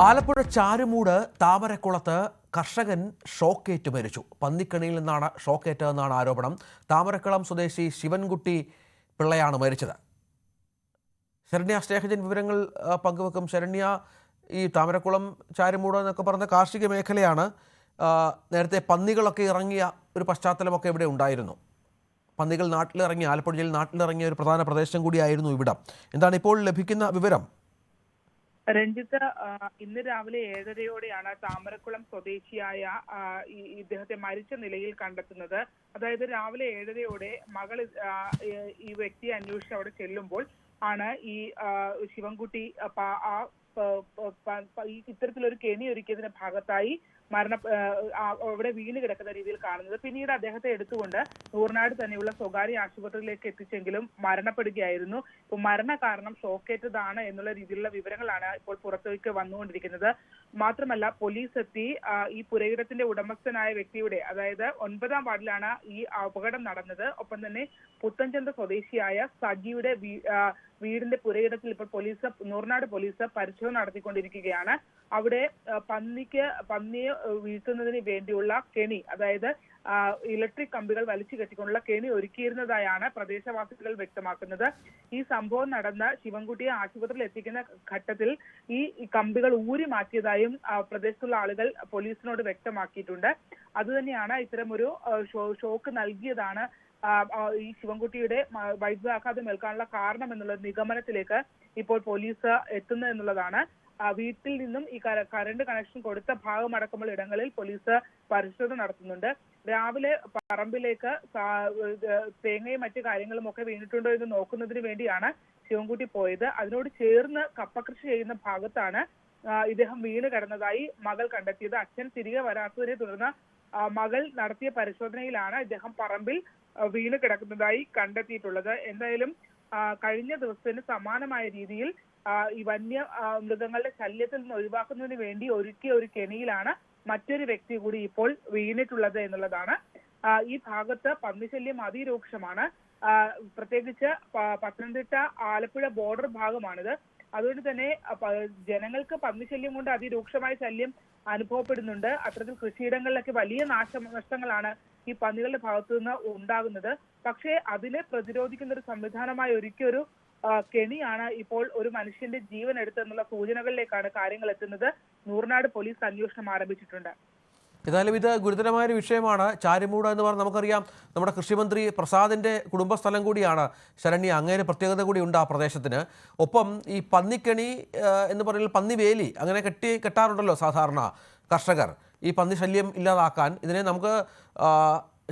ആലപ്പുഴ ചാരുമൂട് താമരക്കുളത്ത് കർഷകൻ ഷോക്കേറ്റ് മരിച്ചു. പന്നിക്കണിയിൽ നിന്നാണ് ഷോക്കേറ്റതെന്നാണ് ആരോപണം. താമരക്കുളം സ്വദേശി ശിവൻകുട്ടി പിള്ളയാണ് മരിച്ചത്. ശരണ്യ സ്നേഹജൻ വിവരങ്ങൾ പങ്കുവെക്കും. ശരണ്യ, ഈ താമരക്കുളം ചാരുമൂട് എന്നൊക്കെ പറഞ്ഞ കാർഷിക മേഖലയാണ്. നേരത്തെ പന്നികളൊക്കെ ഇറങ്ങിയ ഒരു പശ്ചാത്തലമൊക്കെ ഇവിടെ ഉണ്ടായിരുന്നു. പന്നികൾ നാട്ടിലിറങ്ങി, ആലപ്പുഴ ജില്ലയിൽ നാട്ടിലിറങ്ങിയ ഒരു പ്രധാന പ്രദേശം കൂടിയായിരുന്നു ഇവിടം. എന്താണ് ഇപ്പോൾ ലഭിക്കുന്ന വിവരം? രഞ്ജിത്ത്, ഇന്ന് രാവിലെ 7:30യോടെയാണ് താമരക്കുളം സ്വദേശിയായ ഇദ്ദേഹത്തെ മരിച്ച നിലയിൽ കണ്ടെത്തുന്നത്. അതായത് രാവിലെ 7:30യോടെ മകൾ ഈ വ്യക്തിയെ അന്വേഷിച്ച് അവിടെ ചെല്ലുമ്പോൾ ആണ് ഈ ശിവൻകുട്ടി ഇത്തരത്തിലൊരു കെണി ഒരുക്കിയതിന്റെ ഭാഗത്തായി അവിടെ വീണ് കിടക്കുന്ന രീതിയിൽ കാണുന്നത്. പിന്നീട് അദ്ദേഹത്തെ എടുത്തുകൊണ്ട് നൂർനാട് തന്നെയുള്ള സ്വകാര്യ ആശുപത്രിയിലേക്ക് എത്തിച്ചെങ്കിലും മരണപ്പെടുകയായിരുന്നു. ഇപ്പോൾ മരണ കാരണം ഷോക്കേറ്റതാണ് എന്നുള്ള രീതിയിലുള്ള വിവരങ്ങളാണ് ഇപ്പോൾ പുറത്തേക്ക് വന്നുകൊണ്ടിരിക്കുന്നത്. മാത്രമല്ല, പോലീസ് എത്തി ഈ പുരയിടത്തിന്റെ ഉടമസ്ഥനായ വ്യക്തിയുടെ, അതായത് 9ാം വാർഡിലാണ് ഈ അപകടം നടന്നത്. ഒപ്പം തന്നെ പുത്തൻചന്ത സ്വദേശിയായ സജിയുടെ വീടിന്റെ പുരയിടത്തിൽ ഇപ്പോൾ നൂർനാട് പോലീസ് പരിശോധന നടത്തിക്കൊണ്ടിരിക്കുകയാണ്. അവിടെ പന്നിയെ വീഴ്ത്തുന്നതിന് വേണ്ടിയുള്ള കെണി, അതായത് ഇലക്ട്രിക് കമ്പികൾ വലിച്ചു കെട്ടിക്കൊണ്ടുള്ള കെണി ഒരുക്കിയിരുന്നതായാണ് പ്രദേശവാസികൾ വ്യക്തമാക്കുന്നത്. ഈ സംഭവം നടന്ന ശിവൻകുട്ടിയെ ആശുപത്രിയിൽ എത്തിക്കുന്ന ഘട്ടത്തിൽ ഈ കമ്പികൾ ഊരി മാറ്റിയതായും പ്രദേശത്തുള്ള ആളുകൾ പോലീസിനോട് വ്യക്തമാക്കിയിട്ടുണ്ട്. അതുതന്നെയാണ് ഇത്തരമൊരു ഷോക്ക് നൽകിയതാണ് ഈ ശിവൻകുട്ടിയുടെ വൈദ്യുതാഘാതം ഏൽക്കാനുള്ള കാരണം എന്നുള്ള നിഗമനത്തിലേക്ക് ഇപ്പോൾ പോലീസ് എത്തുന്നത് എന്നുള്ളതാണ്. വീട്ടിൽ നിന്നും ഈ കറണ്ട് കണക്ഷൻ കൊടുത്ത ഭാഗമടക്കമുള്ള ഇടങ്ങളിൽ പോലീസ് പരിശോധന നടത്തുന്നുണ്ട്. രാവിലെ പറമ്പിലേക്ക് തേങ്ങയും മറ്റു കാര്യങ്ങളും ഒക്കെ വീണിട്ടുണ്ടോ എന്ന് നോക്കുന്നതിന് വേണ്ടിയാണ് ശിവൻകുട്ടി പോയത്. അതിനോട് ചേർന്ന് കപ്പകൃഷി ചെയ്യുന്ന ഭാഗത്താണ് ഇദ്ദേഹം വീണ് കിടന്നതായി മകൾ കണ്ടെത്തിയത്. അച്ഛൻ തിരികെ വരാത്തതിനെ തുടർന്ന് മകൾ നടത്തിയ പരിശോധനയിലാണ് ഇദ്ദേഹം പറമ്പിൽ വീണ് കിടക്കുന്നതായി കണ്ടെത്തിയിട്ടുള്ളത്. എന്തായാലും കഴിഞ്ഞ ദിവസത്തിന് സമാനമായ രീതിയിൽ ഈ വന്യ മൃഗങ്ങളുടെ ശല്യത്തിൽ നിന്ന് ഒഴിവാക്കുന്നതിന് വേണ്ടി ഒരുക്കിയ ഒരു കെണിയിലാണ് മറ്റൊരു വ്യക്തി കൂടി ഇപ്പോൾ വീണിട്ടുള്ളത് എന്നുള്ളതാണ്. ഈ ഭാഗത്ത് പന്നിശല്യം അതിരൂക്ഷമാണ്. പ്രത്യേകിച്ച് പത്തനംതിട്ട ആലപ്പുഴ ബോർഡർ ഭാഗമാണിത്. അതുകൊണ്ട് തന്നെ ജനങ്ങൾക്ക് പന്നിശല്യം കൊണ്ട് അതിരൂക്ഷമായ ശല്യം അനുഭവപ്പെടുന്നുണ്ട്. അത്തരത്തിൽ കൃഷിയിടങ്ങളിലൊക്കെ വലിയ നാശനഷ്ടങ്ങളാണ് ഈ പന്നികളുടെ ഭാഗത്തു നിന്ന് ഉണ്ടാകുന്നത്. പക്ഷേ അതിനെ പ്രതിരോധിക്കുന്ന ഒരു സംവിധാനമായി ഒരുക്കിയൊരു കെണിയാണ് ഇപ്പോൾ ഒരു മനുഷ്യന്റെ ജീവൻ എടുത്തെന്നുള്ള സൂചനകളിലേക്കാണ് കാര്യങ്ങൾ എത്തുന്നത്. നൂർനാട് പോലീസ് അന്വേഷണം ആരംഭിച്ചിട്ടുണ്ട്. ഏതായാലും ഇത് ഗുരുതരമായൊരു വിഷയമാണ്. ചാരുമൂട് എന്ന് പറഞ്ഞാൽ നമുക്കറിയാം, നമ്മുടെ കൃഷിമന്ത്രി പ്രസാദിൻ്റെ കുടുംബസ്ഥലം കൂടിയാണ്. ശരണ്യ, അങ്ങനെ പ്രത്യേകത കൂടി ഉണ്ട് ആ പ്രദേശത്തിന്. ഒപ്പം ഈ പന്നിക്കണി എന്ന് പറയുന്നത് പന്നിവേലി അങ്ങനെ കെട്ടാറുണ്ടല്ലോ സാധാരണ കർഷകർ ഈ പന്നി ശല്യം ഇല്ലാതാക്കാൻ. ഇതിനെ നമുക്ക്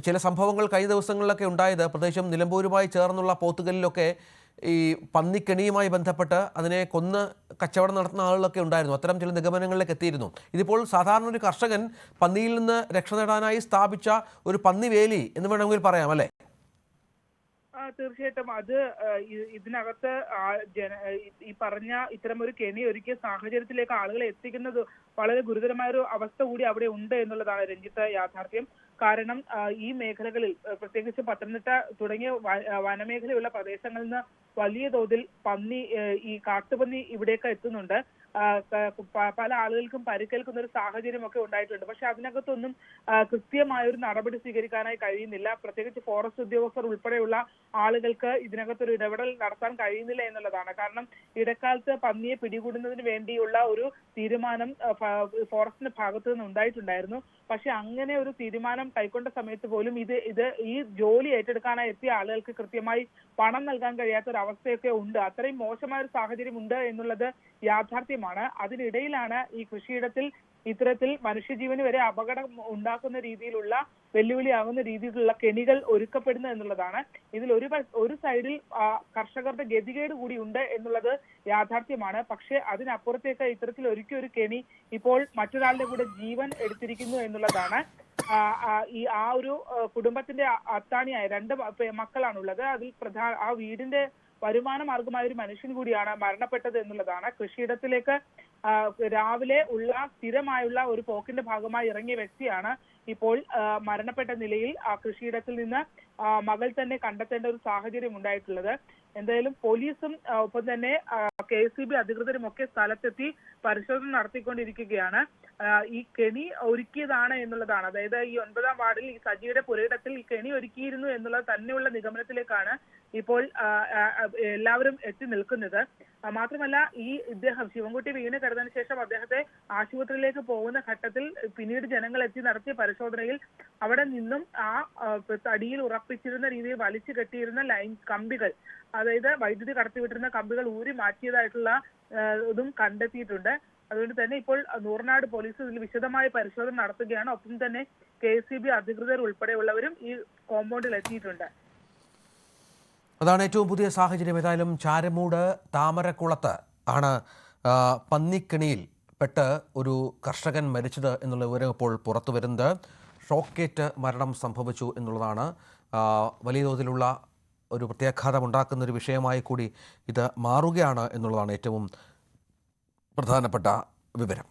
ചില സംഭവങ്ങൾ കഴിഞ്ഞ ദിവസങ്ങളിലൊക്കെ ഉണ്ടായത്, പ്രത്യേകിച്ചും നിലമ്പൂരുമായി ചേർന്നുള്ള പോത്തുകലിലൊക്കെ ഈ പന്നിക്കെണിയുമായി ബന്ധപ്പെട്ട് അതിനെ കൊന്ന് കച്ചവടം നടത്തുന്ന ആളുകളൊക്കെ ഉണ്ടായിരുന്നു. അത്തരം ചില നിഗമനങ്ങളിലേക്ക് എത്തിയിരുന്നു. ഇതിപ്പോൾ സാധാരണ ഒരു കർഷകൻ പന്നിയിൽ നിന്ന് രക്ഷ നേടാനായി സ്ഥാപിച്ച ഒരു പന്നിവേലി എന്ന് വേണമെങ്കിൽ പറയാം, അല്ലേ? തീർച്ചയായിട്ടും. അത് ഇതിനകത്ത് ഈ പറഞ്ഞ ഇത്തരമൊരു കെണി ഒരുക്കിയ സാഹചര്യത്തിലേക്ക് ആളുകളെ എത്തിക്കുന്നത് വളരെ ഗുരുതരമായൊരു അവസ്ഥ കൂടി അവിടെ ഉണ്ട് എന്നുള്ളതാണ് രഞ്ജിത്ത് യാഥാർത്ഥ്യം. കാരണം ഈ മേഖലകളിൽ, പ്രത്യേകിച്ച് പത്തനംതിട്ട തുടങ്ങിയ വനമേഖലയുള്ള പ്രദേശങ്ങളിൽ നിന്ന് വലിയ തോതിൽ ഈ കാട്ടുപന്നി ഇവിടേക്ക് എത്തുന്നുണ്ട്. പല ആളുകൾക്കും പരിക്കേൽക്കുന്ന ഒരു സാഹചര്യം ഒക്കെ ഉണ്ടായിട്ടുണ്ട്. പക്ഷെ അതിനകത്തൊന്നും കൃത്യമായ ഒരു നടപടി സ്വീകരിക്കാനായി കഴിയുന്നില്ല. പ്രത്യേകിച്ച് ഫോറസ്റ്റ് ഉദ്യോഗസ്ഥർ ഉൾപ്പെടെയുള്ള ആളുകൾക്ക് ഇതിനകത്തൊരു ഇടപെടൽ നടത്താൻ കഴിയുന്നില്ല എന്നുള്ളതാണ്. കാരണം ഇടക്കാലത്ത് പന്നിയെ പിടികൂടുന്നതിന് വേണ്ടിയുള്ള ഒരു തീരുമാനം ഫോറസ്റ്റിന്റെ ഭാഗത്തു നിന്ന് ഉണ്ടായിട്ടുണ്ടായിരുന്നു. പക്ഷെ അങ്ങനെ ഒരു തീരുമാനം കൈക്കൊണ്ട സമയത്ത് പോലും ഈ ജോലി ഏറ്റെടുക്കാനായി എത്തിയ ആളുകൾക്ക് കൃത്യമായി പണം നൽകാൻ കഴിയാത്ത ഒരു അവസ്ഥയൊക്കെ ഉണ്ട്. അത്രയും മോശമായ ഒരു സാഹചര്യം ഉണ്ട് എന്നുള്ളത് യാഥാർത്ഥ്യമാണ്. അതിനിടയിലാണ് ഈ കൃഷിയിടത്തിൽ ഇത്തരത്തിൽ മനുഷ്യജീവന് വരെ അപകടം ഉണ്ടാക്കുന്ന രീതിയിലുള്ള, വെല്ലുവിളിയാകുന്ന രീതിയിലുള്ള കെണികൾ ഒരുക്കപ്പെടുന്നത് എന്നുള്ളതാണ്. ഇതിൽ ഒരു സൈഡിൽ കർഷകരുടെ ഗതികേട് കൂടി ഉണ്ട് എന്നുള്ളത് യാഥാർത്ഥ്യമാണ്. പക്ഷെ അതിനപ്പുറത്തേക്ക് ഇത്തരത്തിൽ ഒരുക്കിയ ഒരു കെണി ഇപ്പോൾ മറ്റൊരാളുടെ കൂടെ ജീവൻ എടുത്തിരിക്കുന്നു എന്നുള്ളതാണ്. ആ ഒരു കുടുംബത്തിന്റെ അത്താണിയായ 2 മക്കളാണുള്ളത്. അതിൽ ആ വീടിന്റെ വരുമാന മാർഗമായ ഒരു മനുഷ്യൻ കൂടിയാണ് മരണപ്പെട്ടത് എന്നുള്ളതാണ്. കൃഷിയിടത്തിലേക്ക് രാവിലെ സ്ഥിരമായുള്ള ഒരു പോക്കിന്റെ ഭാഗമായി ഇറങ്ങിയ വ്യക്തിയാണ് ഇപ്പോൾ മരണപ്പെട്ട നിലയിൽ ആ കൃഷിയിടത്തിൽ നിന്ന് മകൾ തന്നെ കണ്ടെത്തേണ്ട ഒരു സാഹചര്യം ഉണ്ടായിട്ടുള്ളത്. എന്തായാലും പോലീസും ഒപ്പം തന്നെ KSEB അധികൃതരും ഒക്കെ സ്ഥലത്തെത്തി പരിശോധന നടത്തിക്കൊണ്ടിരിക്കുകയാണ്. ഈ കെണി ഒരുക്കിയതാണ് എന്നുള്ളതാണ്, അതായത് ഈ 9ാം വാർഡിൽ ഈ സജിയുടെ പുരയിടത്തിൽ ഈ കെണി ഒരുക്കിയിരുന്നു എന്നുള്ളത് തന്നെയുള്ള നിഗമനത്തിലേക്കാണ് ഇപ്പോൾ എല്ലാവരും എത്തി നിൽക്കുന്നത്. മാത്രമല്ല ഇദ്ദേഹം ശിവൻകുട്ടി വീണ് കിടന്നതിന് ശേഷം അദ്ദേഹത്തെ ആശുപത്രിയിലേക്ക് പോകുന്ന ഘട്ടത്തിൽ പിന്നീട് ജനങ്ങൾ എത്തി നടത്തിയ പരിശോധനയിൽ അവിടെ നിന്നും ആ തടിയിൽ ഉറപ്പിച്ചിരുന്ന രീതിയിൽ വലിച്ചു കെട്ടിയിരുന്ന ലൈൻ കമ്പികൾ, അതായത് വൈദ്യുതി കടത്തിവിട്ടിരുന്ന കമ്പികൾ ഊരി മാറ്റിയതായിട്ടുള്ള ഇതും കണ്ടെത്തിയിട്ടുണ്ട്. അതുകൊണ്ട് തന്നെ ഇപ്പോൾ നൂറനാട് പോലീസ് ഇതിൽ വിശദമായ പരിശോധന നടത്തുകയാണ്. ഒപ്പം തന്നെ KSEB അധികൃതർ ഉൾപ്പെടെയുള്ളവരും ഈ കോമ്പൗണ്ടിൽ എത്തിയിട്ടുണ്ട്. അതാണ് ഏറ്റവും പുതിയ സാഹചര്യം. ഏതായാലും ചാരമൂട് താമരക്കുളത്ത് ആണ് പന്നിക്കിണിയിൽ പെട്ട് ഒരു കർഷകൻ മരിച്ചത് എന്നുള്ള വിവരം ഇപ്പോൾ പുറത്തു വരുന്നത്. ഷോക്കേറ്റ് മരണം സംഭവിച്ചു എന്നുള്ളതാണ്. വലിയ തോതിലുള്ള ഒരു പ്രത്യാഘാതമുണ്ടാക്കുന്ന ഒരു വിഷയമായി കൂടി ഇത് മാറുകയാണ് എന്നുള്ളതാണ് ഏറ്റവും പ്രധാനപ്പെട്ട വിവരം.